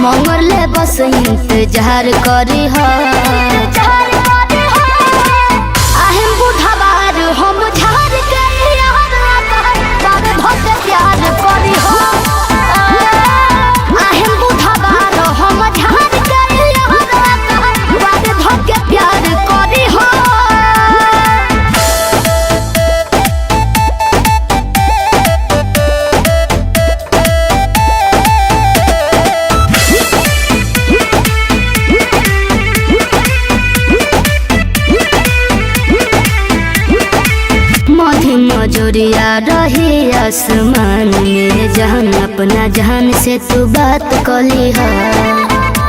मंगर ले बस इंतजार करी हो। আহিम बुढ़ाबार हम झार के यार बार भक्त प्यार करी हो। আহিम बुढ़ाबार हम झार के यार बार भक्त प्यार करी हो। मजोरिया रही आसमान में जहान अपना जहान से तू बात कली है।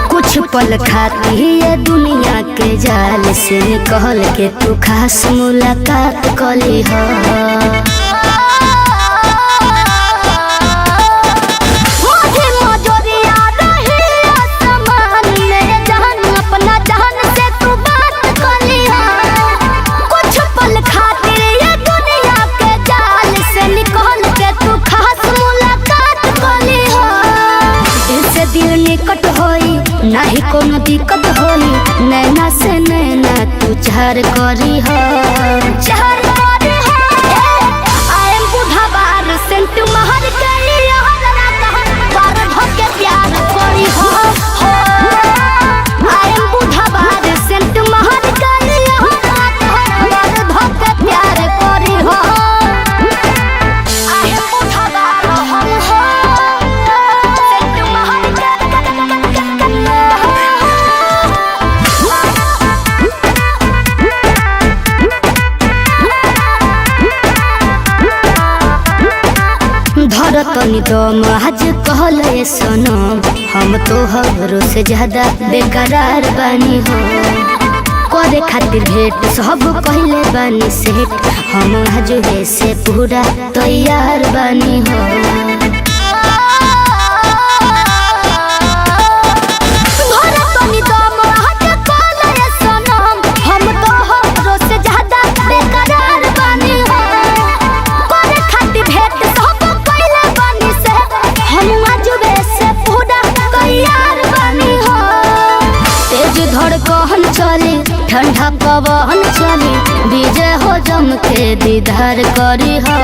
कुछ पल खाती ये दुनिया के जाल से निकल के तू खास मुलाकात कली है। निकट होई नहीं कोनो दिक्कत होई नैना से नैना तू चार करी हो। चार करी हो आई एम बुढ़ाबार सेंट महर के यार बार भके प्यार करी हो। आई एम बुढ़ाबार सेंट महर के यार बार भके प्यार करी हो। आई एम बुढ़ाबार हम हो धरतनी दम आज कहले सनम हम तोहरो से ज्यादा बेकरार बानी हो। करे खातिर भेंट सब कहले बानी सेठ हम आज से पूरा तैयार बानी हो। धड़कन चली ठंडा पवन चली विजय हो जम के दीदार करी हो।